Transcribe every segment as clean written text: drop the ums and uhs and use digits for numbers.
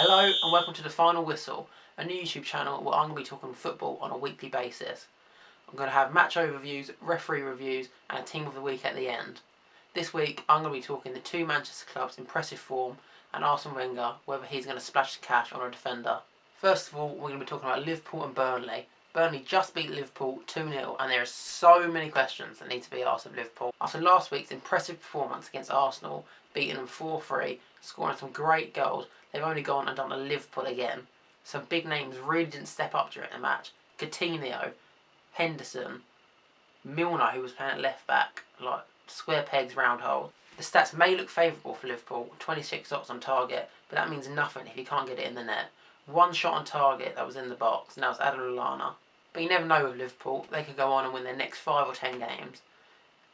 Hello and welcome to The Final Whistle, a new YouTube channel where I'm going to be talking football on a weekly basis. I'm going to have match overviews, referee reviews and a team of the week at the end. This week I'm going to be talking the two Manchester clubs' impressive form and Arsene Wenger, whether he's going to splash the cash on a defender. First of all, we're going to be talking about Liverpool and Burnley. Burnley just beat Liverpool 2-0 and there are so many questions that need to be asked of Liverpool. After last week's impressive performance against Arsenal, beating them 4-3, scoring some great goals, they've only gone and done a Liverpool again. Some big names really didn't step up during the match. Coutinho, Henderson, Milner, who was playing at left back, like square pegs, round holes. The stats may look favourable for Liverpool, 26 shots on target, but that means nothing if you can't get it in the net. One shot on target that was in the box, and that was Adam Lallana. But you never know with Liverpool, they could go on and win their next 5 or 10 games.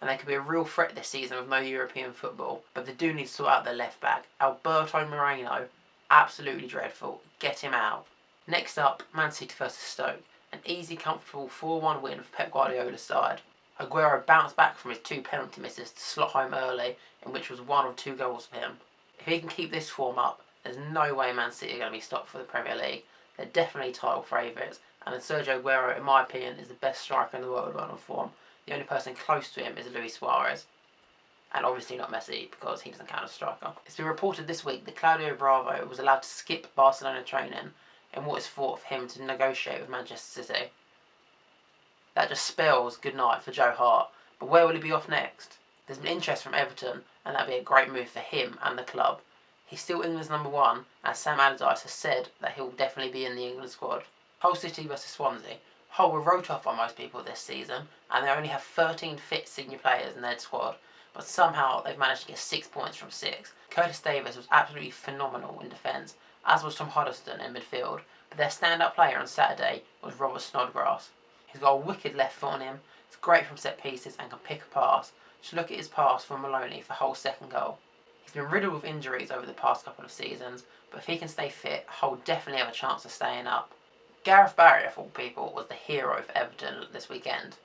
And they could be a real threat this season with no European football. But they do need to sort out their left back. Alberto Moreno, absolutely dreadful. Get him out. Next up, Man City versus Stoke. An easy, comfortable 4-1 win for Pep Guardiola's side. Aguero bounced back from his 2 penalty misses to slot home early, in which was 1 or 2 goals for him. If he can keep this form up, there's no way Man City are going to be stopped for the Premier League. They're definitely title favourites, and Sergio Aguero, in my opinion, is the best striker in the world on form. The only person close to him is Luis Suarez. And obviously not Messi, because he doesn't count as a striker. It's been reported this week that Claudio Bravo was allowed to skip Barcelona training in what is thought for him to negotiate with Manchester City. That just spells good night for Joe Hart. But where will he be off next? There's been interest from Everton, and that'd be a great move for him and the club. He's still England's #1, and Sam Allardyce has said that he'll definitely be in the England squad. Hull City versus Swansea. Hull were wrote off by most people this season, and they only have 13 fit senior players in their squad, but somehow they've managed to get 6 points from 6. Curtis Davis was absolutely phenomenal in defence, as was Tom Huddleston in midfield, but their stand-up player on Saturday was Robert Snodgrass. He's got a wicked left foot on him, he's great from set pieces and can pick a pass. Just look at his pass from Maloney for Hull's second goal. He's been riddled with injuries over the past couple of seasons, but if he can stay fit, Hull definitely have a chance of staying up. Gareth Barry, of all people, was the hero for Everton this weekend.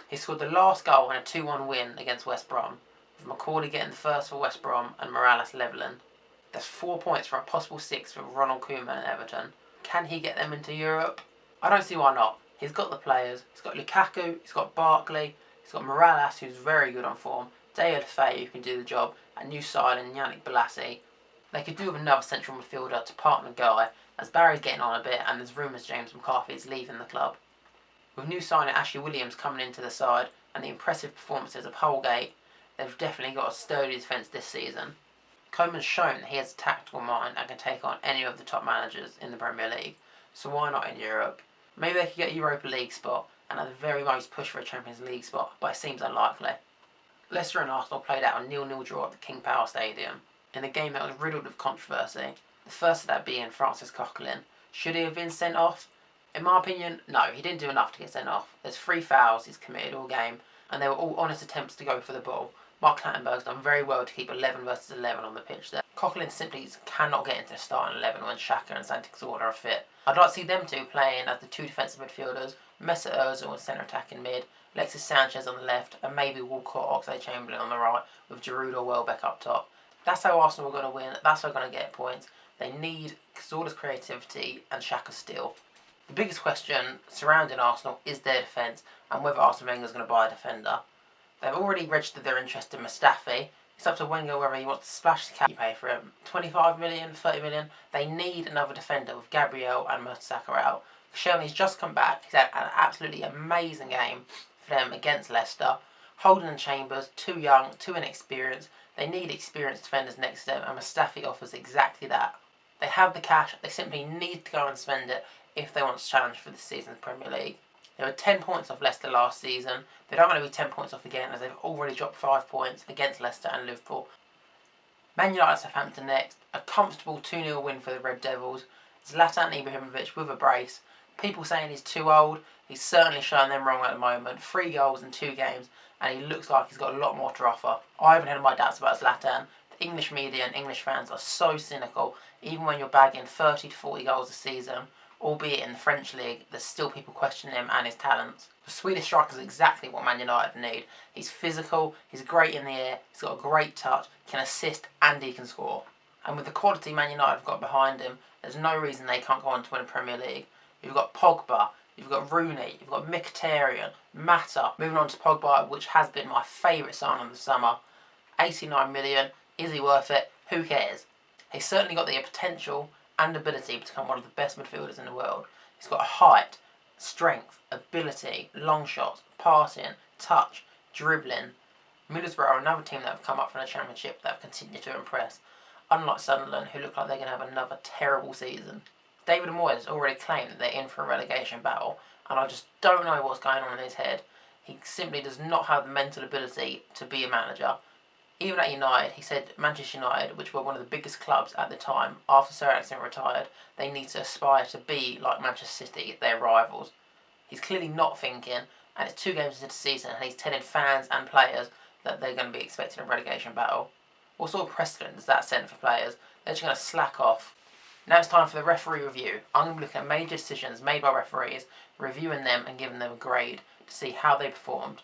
He scored the last goal in a 2-1 win against West Brom, with Macaulay getting the first for West Brom and Morales levelling. That's 4 points for a possible 6 for Ronald Koeman and Everton. Can he get them into Europe? I don't see why not. He's got the players. He's got Lukaku, he's got Barkley, he's got Morales, who's very good on form, Dale Faye, who can do the job, and new signing Yannick Bolasie. They could do with another central midfielder to partner Guy, as Barry's getting on a bit and there's rumours James McCarthy is leaving the club. With new signing Ashley Williams coming into the side and the impressive performances of Holgate, they've definitely got a sturdy defence this season. Koeman's shown that he has a tactical mind and can take on any of the top managers in the Premier League, so why not in Europe? Maybe they could get a Europa League spot and at the very most push for a Champions League spot, but it seems unlikely. Leicester and Arsenal played out a 0-0 draw at the King Power Stadium, in a game that was riddled with controversy. The first of that being Francis Coquelin. Should he have been sent off? In my opinion, no, he didn't do enough to get sent off. There's 3 fouls he's committed all game, and they were all honest attempts to go for the ball. Mark Clattenburg's done very well to keep 11 versus 11 on the pitch there. Coquelin simply cannot get into the starting 11 when Xhaka and Santi Cazorla are fit. I'd like to see them two playing as the 2 defensive midfielders, Mesut Ozil in centre attacking mid, Alexis Sanchez on the left, and maybe Walcott, Oxlade-Chamberlain on the right, with Giroud or Welbeck up top. That's how Arsenal are going to win, that's how they're going to get points. They need Cazorla's creativity and Xhaka's skill. The biggest question surrounding Arsenal is their defence and whether Arsene Wenger is going to buy a defender. They've already registered their interest in Mustafi. It's up to Wenger whether he wants to splash the cash you pay for him. 25 million, 30 million. They need another defender with Gabriel and Mertesacker out. Koscielny's just come back. He's had an absolutely amazing game for them against Leicester. Holden and Chambers, too young, too inexperienced. They need experienced defenders next to them, and Mustafi offers exactly that. They have the cash, they simply need to go and spend it if they want to challenge for this season's Premier League. They were 10 points off Leicester last season. They don't want to be 10 points off again, as they've already dropped 5 points against Leicester and Liverpool. Man United Southampton next, a comfortable 2-0 win for the Red Devils. Zlatan Ibrahimovic with a brace. People saying he's too old, he's certainly showing them wrong at the moment. 3 goals in 2 games, and he looks like he's got a lot more to offer. I haven't had my doubts about Zlatan. The English media and English fans are so cynical, even when you're bagging 30 to 40 goals a season. Albeit in the French league, there's still people questioning him and his talents. The Swedish striker is exactly what Man United need. He's physical, he's great in the air, he's got a great touch, can assist and he can score. And with the quality Man United have got behind him, there's no reason they can't go on to win a Premier League. You've got Pogba, you've got Rooney, you've got Mkhitaryan, Mata. Moving on to Pogba, which has been my favourite signing of the summer. 89 million, is he worth it? Who cares? He's certainly got the potential and ability to become one of the best midfielders in the world. He's got height, strength, ability, long shots, passing, touch, dribbling. Middlesbrough are another team that have come up from the Championship that have continued to impress, unlike Sunderland, who look like they're going to have another terrible season. David Moyes has already claimed that they're in for a relegation battle, and I just don't know what's going on in his head. He simply does not have the mental ability to be a manager. Even at United, he said Manchester United, which were one of the biggest clubs at the time, after Sir Alex retired, they need to aspire to be like Manchester City, their rivals. He's clearly not thinking, and it's 2 games into the season, and he's telling fans and players that they're going to be expecting a relegation battle. What sort of precedent does that set for players? They're just going to slack off. Now it's time for the referee review. I'm going to be looking at major decisions made by referees, reviewing them and giving them a grade to see how they performed.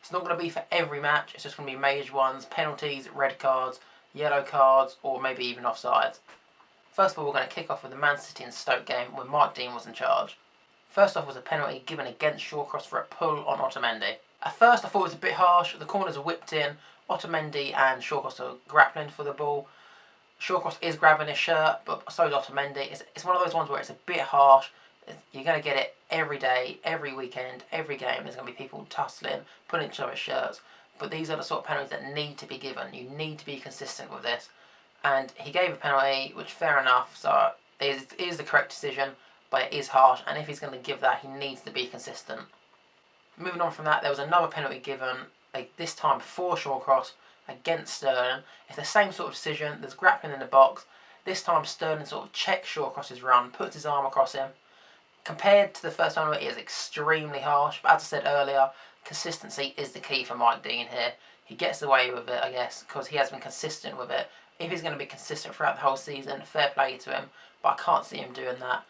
It's not going to be for every match, it's just going to be major ones, penalties, red cards, yellow cards, or maybe even offsides. First of all, we're going to kick off with the Man City and Stoke game where Mike Dean was in charge. First off was a penalty given against Shawcross for a pull on Otamendi. At first I thought it was a bit harsh, the corners are whipped in, Otamendi and Shawcross are grappling for the ball. Shawcross is grabbing his shirt, but so is Otamendi. It's one of those ones where it's a bit harsh. You're going to get it every day, every weekend, every game. There's going to be people tussling, pulling each other's shirts. But these are the sort of penalties that need to be given. You need to be consistent with this. And he gave a penalty, which fair enough. So it is the correct decision, but it is harsh. And if he's going to give that, he needs to be consistent. Moving on from that, there was another penalty given, this time before Shawcross, against Sterling. It's the same sort of decision. There's grappling in the box. This time Sterling sort of checks Shawcross's run, puts his arm across him. Compared to the first time, it is extremely harsh, but as I said earlier, consistency is the key for Mike Dean here. He gets away with it, I guess, because he has been consistent with it. If he's going to be consistent throughout the whole season, fair play to him, but I can't see him doing that.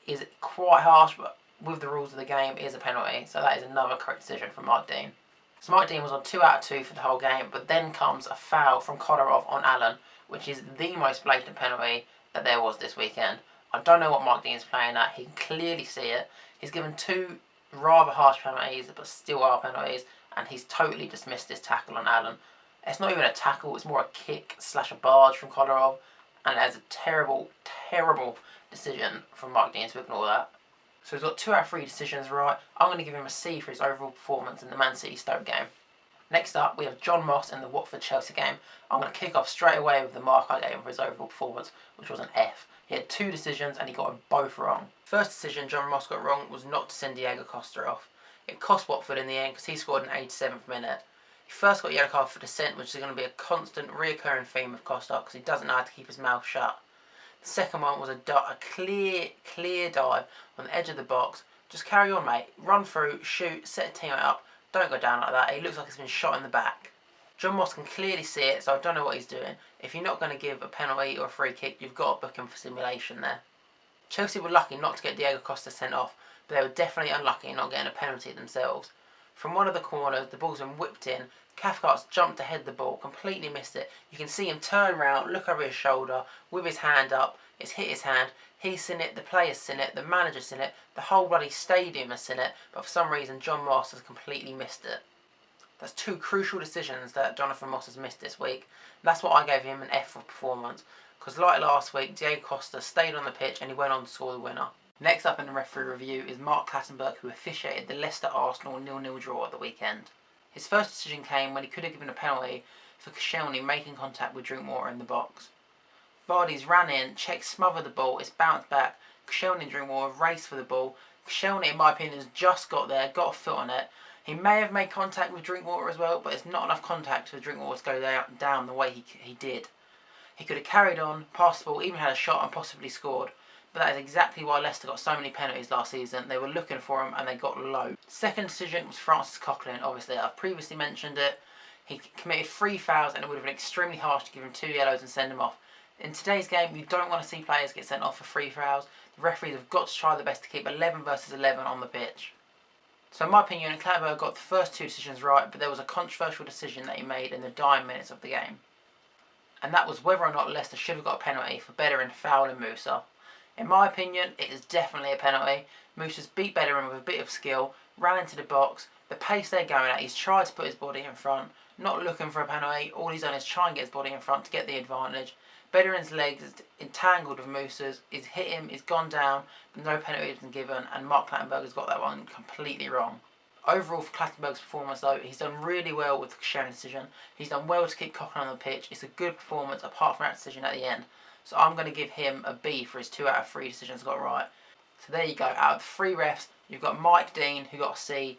Is quite harsh, but with the rules of the game, it is a penalty, so that is another correct decision from Mike Dean. So Mike Dean was on 2 out of 2 for the whole game, but then comes a foul from Kolarov on Allen, which is the most blatant penalty that there was this weekend. I don't know what Mike Dean's playing at. He can clearly see it. He's given 2 rather harsh penalties, but still are penalties, and he's totally dismissed this tackle on Allen. It's not even a tackle, it's more a kick / a barge from Kolarov, and that's a terrible, terrible decision from Mike Dean to ignore that. So he's got 2 out of 3 decisions right. I'm going to give him a C for his overall performance in the Man City Stoke game. Next up, we have John Moss in the Watford-Chelsea game. I'm going to kick off straight away with the mark I gave him for his overall performance, which was an F. He had 2 decisions and he got them both wrong. First decision John Moss got wrong was not to send Diego Costa off. It cost Watford in the end because he scored in the 87th minute. He first got a yellow card for dissent, which is going to be a constant reoccurring theme of Costa because he doesn't know how to keep his mouth shut. The second one was a clear dive on the edge of the box. Just carry on, mate. Run through, shoot, set a teammate up. Don't go down like that. He looks like he's been shot in the back. John Moss can clearly see it, so I don't know what he's doing. If you're not going to give a penalty or a free kick, you've got to book him for simulation there. Chelsea were lucky not to get Diego Costa sent off, but they were definitely unlucky in not getting a penalty themselves. From one of the corners, the ball's been whipped in. Cathcart's jumped ahead the ball, completely missed it. You can see him turn round, look over his shoulder, with his hand up. It's hit his hand. He's seen it, the player's seen it, the manager's seen it, the whole bloody stadium has seen it, but for some reason John Moss has completely missed it. That's 2 crucial decisions that Jonathan Moss has missed this week. That's what I gave him an F for performance, because like last week, Diego Costa stayed on the pitch and he went on to score the winner. Next up in the referee review is Mark Clattenburg, who officiated the Leicester-Arsenal 0-0 draw at the weekend. His first decision came when he could have given a penalty for Koscielny making contact with Drinkwater in the box. Vardy's ran in, checked, smothered the ball, it's bounced back. Koscielny and Drinkwater raced for the ball. Koscielny, in my opinion, has just got there, got a foot on it. He may have made contact with Drinkwater as well, but it's not enough contact for Drinkwater to go down the way he did. He could have carried on, passed the ball, even had a shot and possibly scored. But that is exactly why Leicester got so many penalties last season. They were looking for him and they got low. Second decision was Francis Coquelin, obviously. I've previously mentioned it. He committed 3 fouls and it would have been extremely harsh to give him 2 yellows and send him off. In today's game, you don't want to see players get sent off for 3 fouls. The referees have got to try their best to keep 11 versus 11 on the pitch. So in my opinion, Clattenburg got the first 2 decisions right, but there was a controversial decision that he made in the dying minutes of the game. and that was whether or not Leicester should have got a penalty for Bellerin fouling Musa. In my opinion, it is definitely a penalty. Musa's beat Bellerin with a bit of skill, ran into the box. The pace they're going at, he's tried to put his body in front, not looking for a penalty. All he's done is try and get his body in front to get the advantage. Bellerin's legs is entangled with Musa's, he's hit him, he's gone down, but no penalty has been given, and Mark Clattenburg has got that one completely wrong. Overall for Clattenburg's performance though, he's done really well with the Koscielny decision. He's done well to keep Cochran on the pitch. It's a good performance apart from that decision at the end. So I'm going to give him a B for his 2 out of 3 decisions got right. So there you go. Out of the 3 refs, you've got Mike Dean who got a C,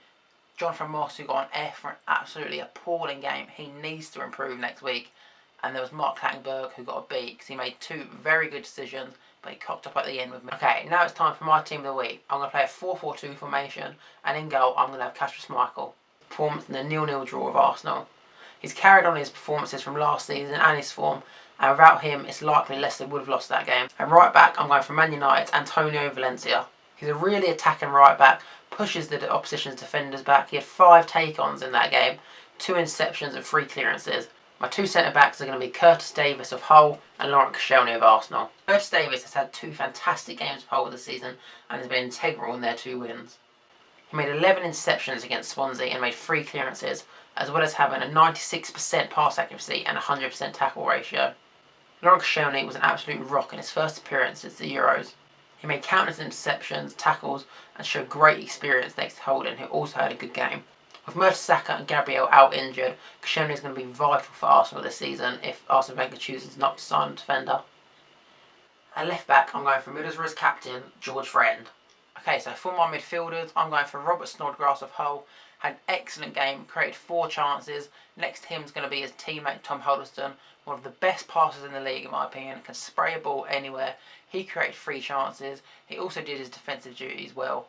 Jonathan Moss who got an F for an absolutely appalling game. He needs to improve next week. And there was Mark Clattenburg who got a B because he made 2 very good decisions, but he cocked up at the end with me. Okay, now it's time for my team of the week. I'm going to play a 4-4-2 formation, and in goal I'm going to have Kasper Schmeichel. Performance in the 0-0 draw with Arsenal. He's carried on his performances from last season and his form, and without him it's likely Leicester would have lost that game. And right back I'm going for Man United's Antonio Valencia. He's a really attacking right back, pushes the opposition's defenders back. He had 5 take-ons in that game, 2 interceptions and 3 clearances. My 2 centre-backs are going to be Curtis Davis of Hull and Laurent Koscielny of Arsenal. Curtis Davis has had 2 fantastic games of Hull this season and has been integral in their 2 wins. He made 11 interceptions against Swansea and made 3 clearances, as well as having a 96% pass accuracy and 100% tackle ratio. Laurent Koscielny was an absolute rock in his first appearance since the Euros. He made countless interceptions, tackles, and showed great experience next to Holden, who also had a good game. With Mertesacker and Gabriel out injured, Koscielny is going to be vital for Arsenal this season if Arsene Wenger chooses not to sign a defender. At left back, I'm going for Middlesbrough's captain, George Friend. Okay, so for my midfielders, I'm going for Robert Snodgrass of Hull. Had an excellent game, created 4 chances. Next to him is going to be his teammate Tom Huddleston, one of the best passers in the league in my opinion, can spray a ball anywhere. He created 3 chances. He also did his defensive duties well.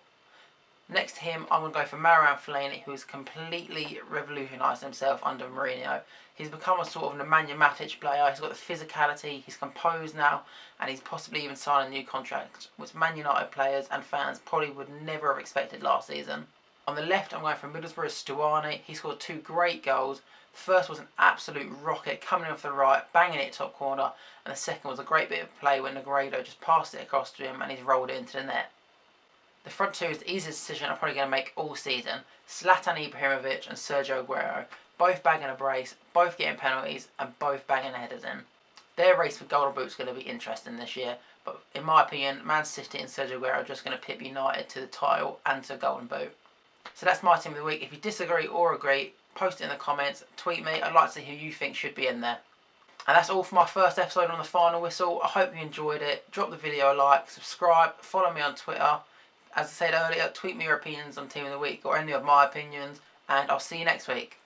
Next to him, I'm going to go for Marouane Fellaini, who's completely revolutionised himself under Mourinho. He's become a sort of Nemanja Matic player. He's got the physicality, he's composed now, and he's possibly even signed a new contract, which Man United players and fans probably would never have expected last season. On the left, I'm going for Middlesbrough's Stuani. He scored 2 great goals. The first was an absolute rocket coming in off the right, banging it top corner, and the second was a great bit of play when Negredo just passed it across to him and he's rolled it into the net. The front 2 is the easiest decision I'm probably going to make all season. Zlatan Ibrahimovic and Sergio Aguero, both bagging a brace, both getting penalties, and both banging headers in. Their race for Golden Boot is going to be interesting this year, but in my opinion, Man City and Sergio Aguero are just going to pip United to the title and to Golden Boot. So that's my team of the week. If you disagree or agree, post it in the comments, tweet me. I'd like to see who you think should be in there. And that's all for my first episode on The Final Whistle. I hope you enjoyed it. Drop the video a like, subscribe, follow me on Twitter. As I said earlier, tweet me your opinions on Team of the Week or any of my opinions, and I'll see you next week.